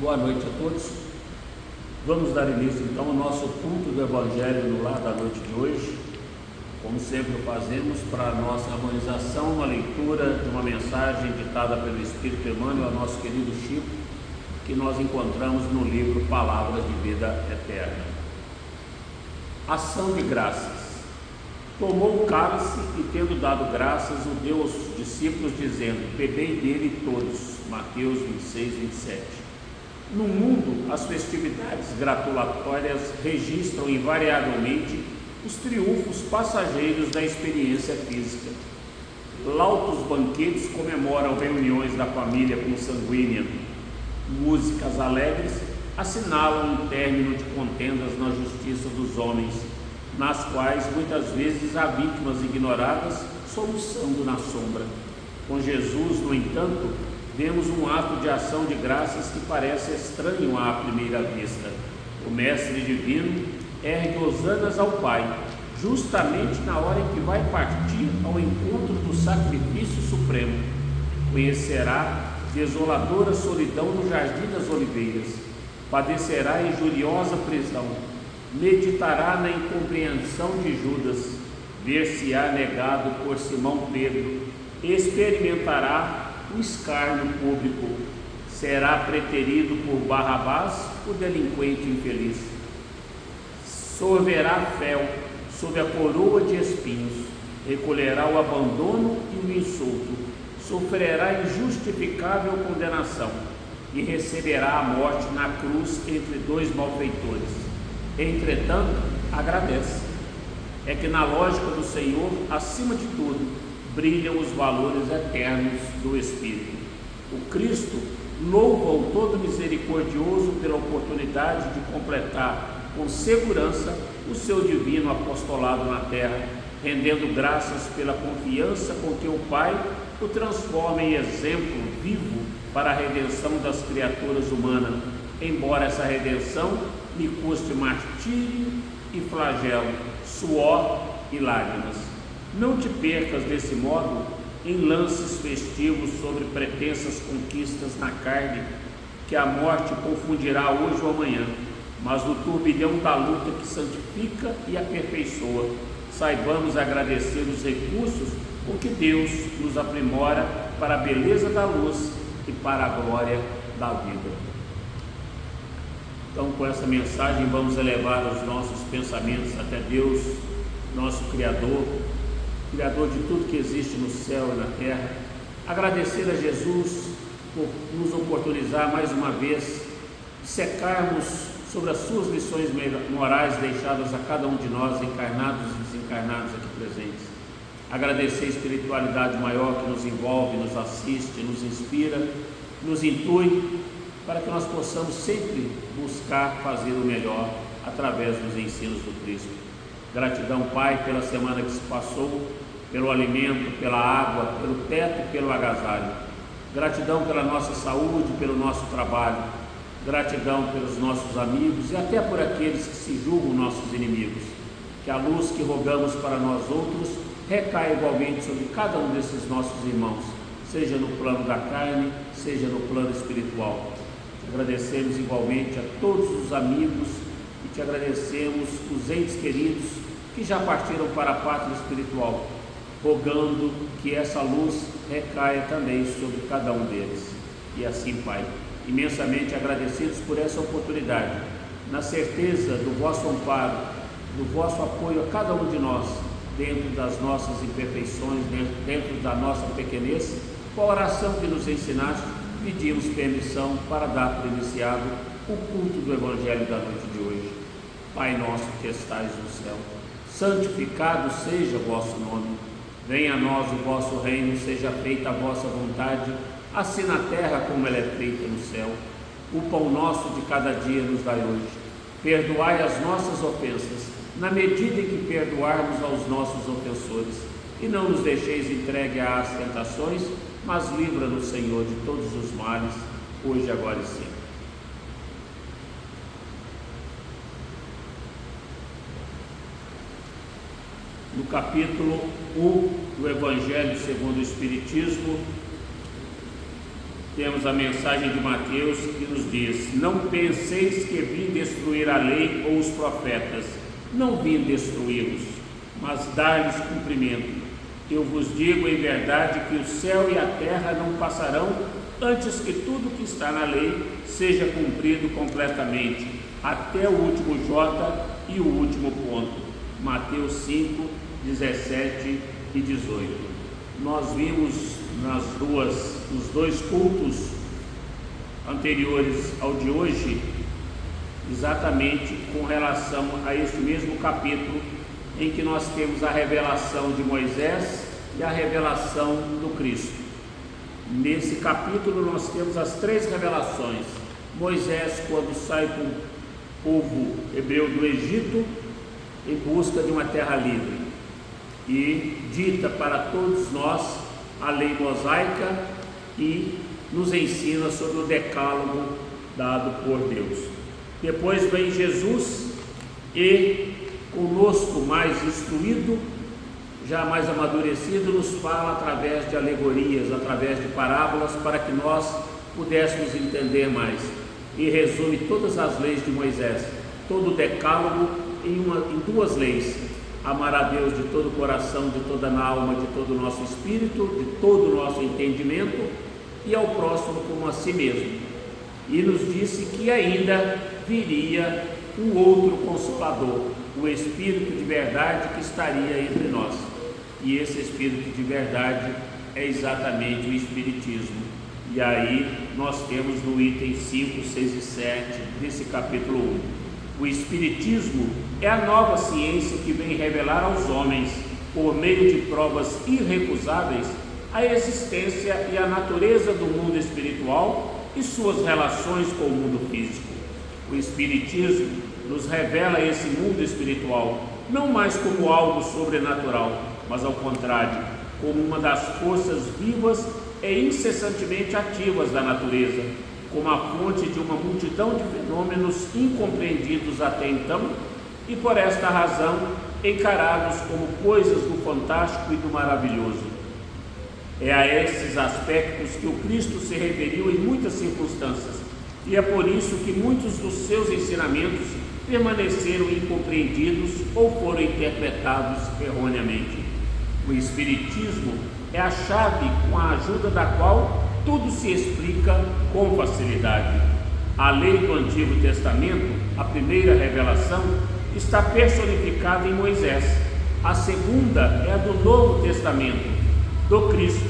Boa noite a todos. Vamos dar início então ao nosso culto do Evangelho no lar da noite de hoje. Como sempre fazemos, para a nossa harmonização, uma leitura de uma mensagem ditada pelo Espírito Emmanuel, ao nosso querido Chico, que nós encontramos no livro Palavras de Vida Eterna. Ação de graças. Tomou o cálice e, tendo dado graças, o deu aos discípulos, dizendo: bebei dele todos. Mateus 26, 27. No mundo, as festividades gratulatórias registram invariavelmente os triunfos passageiros da experiência física. Lautos banquetes comemoram reuniões da família consanguínea. Músicas alegres assinalam o término de contendas na justiça dos homens, nas quais muitas vezes há vítimas ignoradas soluçando na sombra. Com Jesus, no entanto, vemos um ato de ação de graças que parece estranho à primeira vista. O Mestre Divino ergue hosanas ao Pai, justamente na hora em que vai partir ao encontro do sacrifício supremo. Conhecerá desoladora solidão no Jardim das Oliveiras, padecerá injuriosa prisão, meditará na incompreensão de Judas, ver-se-á negado por Simão Pedro, experimentará o escárnio público, será preterido por Barrabás, o delinquente infeliz. Sorverá fel sob a coroa de espinhos, recolherá o abandono e o insulto, sofrerá injustificável condenação e receberá a morte na cruz entre dois malfeitores. Entretanto, agradece. É que na lógica do Senhor, acima de tudo, brilham os valores eternos do Espírito. O Cristo louva o Todo Misericordioso pela oportunidade de completar com segurança o seu divino apostolado na terra, rendendo graças pela confiança com que o Pai o transforma em exemplo vivo para a redenção das criaturas humanas, embora essa redenção lhe custe martírio e flagelo, suor e lágrimas. Não te percas desse modo em lances festivos sobre pretensas conquistas na carne, que a morte confundirá hoje ou amanhã, mas no turbilhão da luta que santifica e aperfeiçoa, saibamos agradecer os recursos com que Deus nos aprimora para a beleza da luz e para a glória da vida. Então, com essa mensagem, vamos elevar os nossos pensamentos até Deus, nosso Criador de tudo que existe no céu e na terra. Agradecer a Jesus por nos oportunizar mais uma vez de secarmos sobre as suas lições morais deixadas a cada um de nós, encarnados e desencarnados aqui presentes. Agradecer a espiritualidade maior que nos envolve, nos assiste, nos inspira, nos intui, para que nós possamos sempre buscar fazer o melhor através dos ensinos do Cristo. Gratidão, Pai, pela semana que se passou, pelo alimento, pela água, pelo teto e pelo agasalho. Gratidão pela nossa saúde, pelo nosso trabalho. Gratidão pelos nossos amigos e até por aqueles que se julgam nossos inimigos. Que a luz que rogamos para nós outros recaia igualmente sobre cada um desses nossos irmãos, seja no plano da carne, seja no plano espiritual. Te agradecemos igualmente a todos os amigos e te agradecemos os entes queridos que já partiram para a pátria espiritual, rogando que essa luz recaia também sobre cada um deles. E assim, Pai, imensamente agradecidos por essa oportunidade, na certeza do vosso amparo, do vosso apoio a cada um de nós, dentro das nossas imperfeições, dentro da nossa pequenez, com a oração que nos ensinaste, pedimos permissão para dar por iniciado o culto do Evangelho da noite de hoje. Pai nosso que estais no céu, santificado seja o vosso nome. Venha a nós o vosso reino, seja feita a vossa vontade, assim na terra como ela é feita no céu. O pão nosso de cada dia nos dai hoje. Perdoai as nossas ofensas, na medida em que perdoarmos aos nossos ofensores. E não nos deixeis entregue às tentações, mas livra-nos, Senhor, de todos os males, hoje, agora e sempre. No capítulo 1 do Evangelho segundo o Espiritismo, temos a mensagem de Mateus que nos diz: não penseis que vim destruir a lei ou os profetas. Não vim destruí-los, mas dar-lhes cumprimento. Eu vos digo em verdade que o céu e a terra não passarão antes que tudo que está na lei seja cumprido completamente, até o último J e o último ponto. Mateus 5, 17 e 18. Nós vimos nos dois cultos anteriores ao de hoje, exatamente com relação a este mesmo capítulo, em que nós temos a revelação de Moisés e a revelação do Cristo. Nesse capítulo nós temos as três revelações. Moisés, quando sai com o povo hebreu do Egito em busca de uma terra livre, e dita para todos nós a lei mosaica e nos ensina sobre o decálogo dado por Deus. Depois vem Jesus e, conosco mais instruído, já mais amadurecido, nos fala através de alegorias, através de parábolas, para que nós pudéssemos entender mais. E resume todas as leis de Moisés, todo o decálogo em duas leis: amar a Deus de todo o coração, de toda a alma, de todo o nosso espírito, de todo o nosso entendimento, e ao próximo como a si mesmo. E nos disse que ainda viria um outro Consolador, o Espírito de verdade que estaria entre nós. E esse Espírito de verdade é exatamente o Espiritismo. E aí nós temos no item 5, 6 e 7 desse capítulo 1. O Espiritismo é a nova ciência que vem revelar aos homens, por meio de provas irrecusáveis, a existência e a natureza do mundo espiritual e suas relações com o mundo físico. O Espiritismo nos revela esse mundo espiritual, não mais como algo sobrenatural, mas ao contrário, como uma das forças vivas e incessantemente ativas da natureza, como a fonte de uma multidão de fenômenos incompreendidos até então, e por esta razão encarados como coisas do fantástico e do maravilhoso. É a esses aspectos que o Cristo se referiu em muitas circunstâncias, e é por isso que muitos dos seus ensinamentos permaneceram incompreendidos ou foram interpretados erroneamente. O Espiritismo é a chave com a ajuda da qual tudo se explica com facilidade. A lei do Antigo Testamento, a primeira revelação, está personificada em Moisés. A segunda é a do Novo Testamento, do Cristo.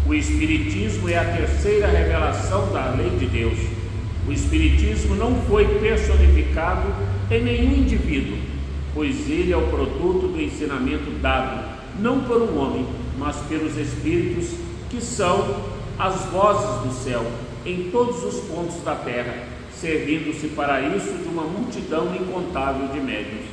O Espiritismo é a terceira revelação da lei de Deus. O Espiritismo não foi personificado em nenhum indivíduo, pois ele é o produto do ensinamento dado, não por um homem, mas pelos Espíritos, que são as vozes do céu, em todos os pontos da terra, servindo-se para isso de uma multidão incontável de médiuns.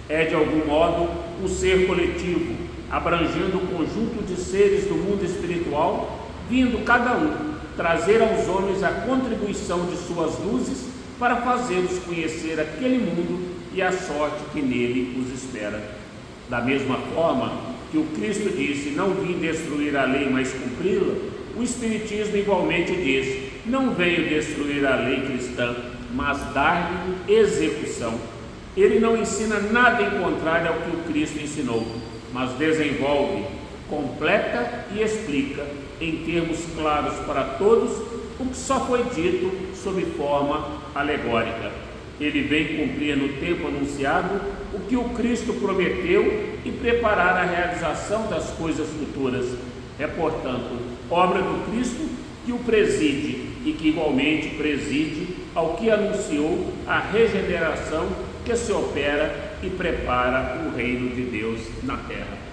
É, de algum modo, um ser coletivo, abrangendo o conjunto de seres do mundo espiritual, vindo cada um trazer aos homens a contribuição de suas luzes para fazê-los conhecer aquele mundo e a sorte que nele os espera. Da mesma forma que o Cristo disse: não vim destruir a lei, mas cumpri-la, o Espiritismo igualmente diz: não veio destruir a lei cristã, mas dar-lhe execução. Ele não ensina nada em contrário ao que o Cristo ensinou, mas desenvolve, completa e explica em termos claros para todos o que só foi dito sob forma alegórica. Ele vem cumprir no tempo anunciado o que o Cristo prometeu e preparar a realização das coisas futuras. É, portanto, obra do Cristo que o preside e que igualmente preside ao que anunciou a regeneração que se opera e prepara o reino de Deus na terra.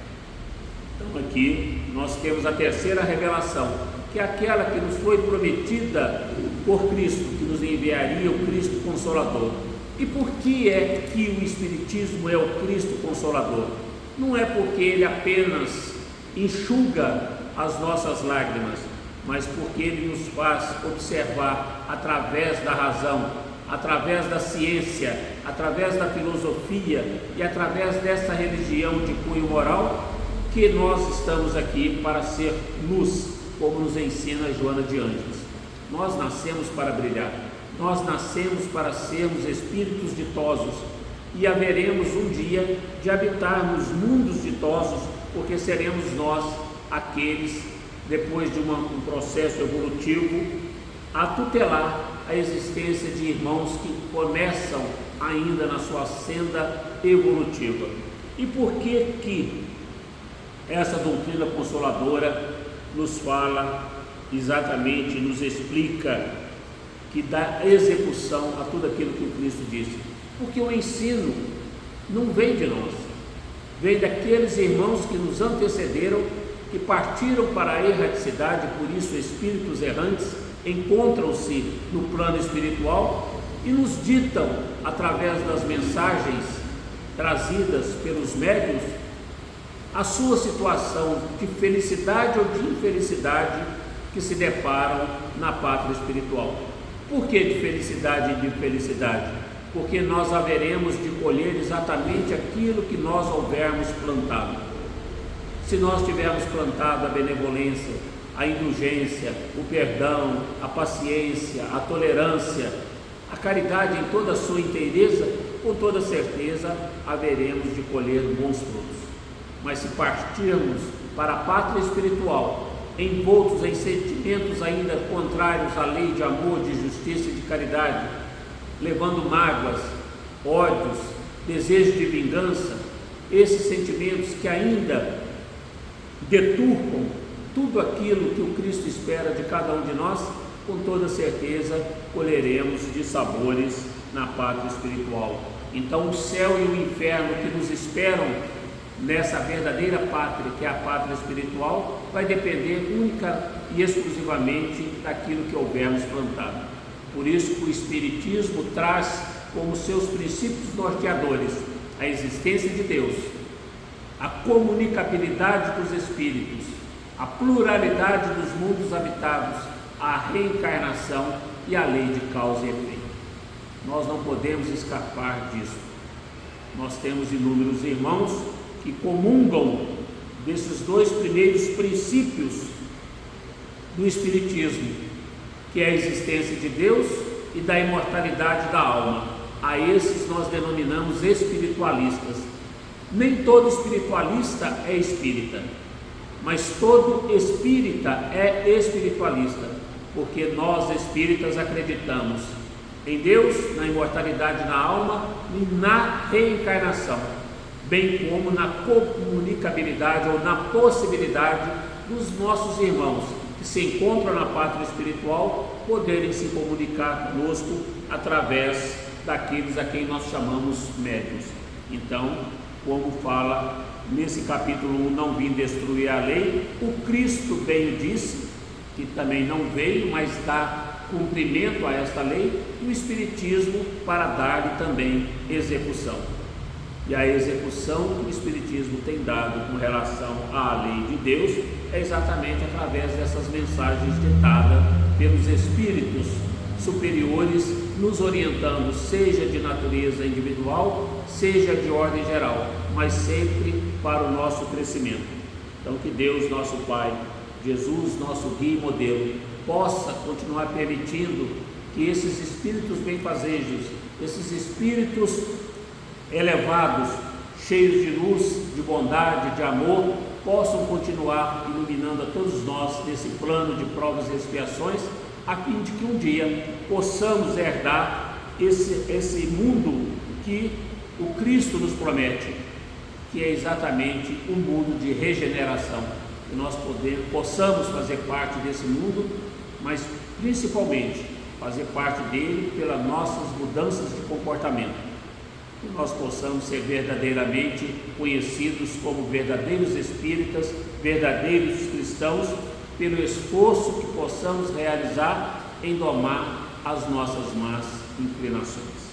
Então aqui nós temos a terceira revelação, que é aquela que nos foi prometida por Cristo, que nos enviaria o Cristo Consolador. E por que é que o Espiritismo é o Cristo Consolador? Não é porque ele apenas enxuga as nossas lágrimas, mas porque ele nos faz observar através da razão, através da ciência, através da filosofia e através dessa religião de cunho moral, que nós estamos aqui para ser luz, como nos ensina Joana de Ângeles. Nós nascemos para brilhar, nós nascemos para sermos espíritos ditosos e haveremos um dia de habitarmos mundos ditosos, porque seremos nós aqueles, depois de um processo evolutivo, a tutelar a existência de irmãos que começam ainda na sua senda evolutiva. E por que essa doutrina consoladora nos fala exatamente, nos explica que dá execução a tudo aquilo que o Cristo disse? Porque o ensino não vem de nós, vem daqueles irmãos que nos antecederam, que partiram para a erraticidade, por isso espíritos errantes encontram-se no plano espiritual e nos ditam, através das mensagens trazidas pelos médiuns, a sua situação de felicidade ou de infelicidade que se deparam na pátria espiritual. Por que de felicidade e de infelicidade? Porque nós haveremos de colher exatamente aquilo que nós houvermos plantado. Se nós tivermos plantado a benevolência, a indulgência, o perdão, a paciência, a tolerância, a caridade em toda a sua inteireza, com toda certeza haveremos de colher bons frutos. Mas se partirmos para a pátria espiritual, envoltos em sentimentos ainda contrários à lei de amor, de justiça e de caridade, levando mágoas, ódios, desejo de vingança, esses sentimentos que ainda deturpam tudo aquilo que o Cristo espera de cada um de nós, com toda certeza colheremos dissabores na pátria espiritual. Então o céu e o inferno que nos esperam nessa verdadeira pátria, que é a pátria espiritual, vai depender única e exclusivamente daquilo que houvermos plantado. Por isso que o Espiritismo traz como seus princípios norteadores a existência de Deus, a comunicabilidade dos espíritos, a pluralidade dos mundos habitados, a reencarnação e a lei de causa e efeito. Nós não podemos escapar disso. Nós temos inúmeros irmãos que comungam desses dois primeiros princípios do Espiritismo, que é a existência de Deus e da imortalidade da alma. A esses nós denominamos espiritualistas. Nem todo espiritualista é espírita, mas todo espírita é espiritualista, porque nós espíritas acreditamos em Deus, na imortalidade da alma e na reencarnação, bem como na comunicabilidade ou na possibilidade dos nossos irmãos que se encontram na pátria espiritual poderem se comunicar conosco através daqueles a quem nós chamamos médiuns. Então, como fala nesse capítulo 1, não vim destruir a lei, o Cristo bem disse, que também não veio, mas dá cumprimento a esta lei, e o Espiritismo para dar-lhe também execução. E a execução que o Espiritismo tem dado com relação à lei de Deus é exatamente através dessas mensagens ditadas pelos Espíritos superiores, nos orientando, seja de natureza individual, seja de ordem geral, mas sempre para o nosso crescimento. Então que Deus, nosso Pai, Jesus, nosso guia e modelo, possa continuar permitindo que esses espíritos benfazejos, esses espíritos elevados, cheios de luz, de bondade, de amor, possam continuar iluminando a todos nós nesse plano de provas e expiações, a fim de que um dia possamos herdar esse mundo que o Cristo nos promete, que é exatamente um mundo de regeneração, que nós possamos fazer parte desse mundo, mas principalmente fazer parte dele pelas nossas mudanças de comportamento, que nós possamos ser verdadeiramente conhecidos como verdadeiros espíritas, verdadeiros cristãos, pelo esforço que possamos realizar em domar as nossas más inclinações.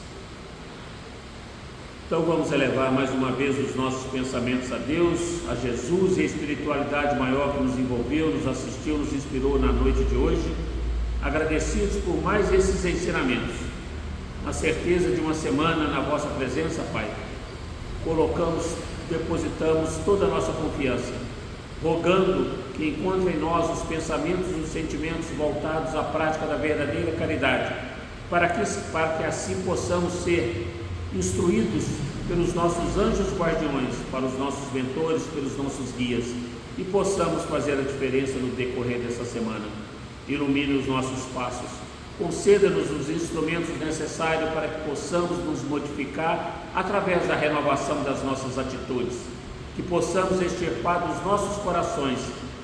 Então vamos elevar mais uma vez os nossos pensamentos a Deus, a Jesus e a espiritualidade maior que nos envolveu, nos assistiu, nos inspirou na noite de hoje, agradecidos por mais esses ensinamentos, na certeza de uma semana na vossa presença, Pai. Depositamos toda a nossa confiança, rogando que encontre em nós os pensamentos e os sentimentos voltados à prática da verdadeira caridade, para que assim possamos ser instruídos pelos nossos anjos guardiões, para os nossos mentores, pelos nossos guias, e possamos fazer a diferença no decorrer dessa semana. Ilumine os nossos passos, conceda-nos os instrumentos necessários para que possamos nos modificar através da renovação das nossas atitudes, que possamos extirpar dos nossos corações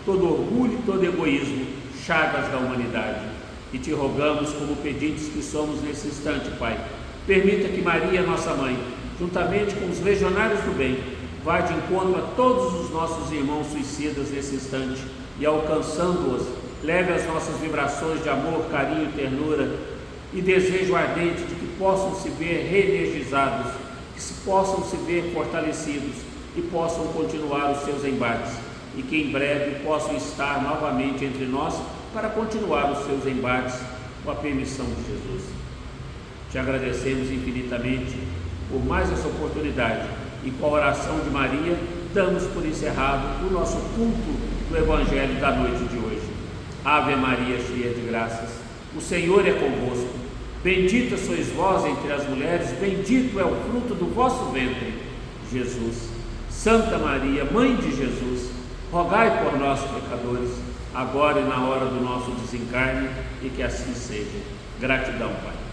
todo orgulho e todo egoísmo, chagas da humanidade. E te rogamos, como pedintes que somos nesse instante, Pai, permita que Maria, nossa Mãe, juntamente com os legionários do bem, vá de encontro a todos os nossos irmãos suicidas nesse instante e, alcançando-os, leve as nossas vibrações de amor, carinho, ternura e desejo ardente de que possam se ver reenergizados, que possam se ver fortalecidos e possam continuar os seus embates, e que em breve possam estar novamente entre nós para continuar os seus embates com a permissão de Jesus. Te agradecemos infinitamente por mais essa oportunidade e com a oração de Maria damos por encerrado o nosso culto do Evangelho da noite de hoje. Ave Maria, cheia de graças, o Senhor é convosco. Bendita sois vós entre as mulheres, bendito é o fruto do vosso ventre, Jesus. Santa Maria, Mãe de Jesus, rogai por nós, pecadores, agora e na hora do nosso desencarne, e que assim seja. Gratidão, Pai.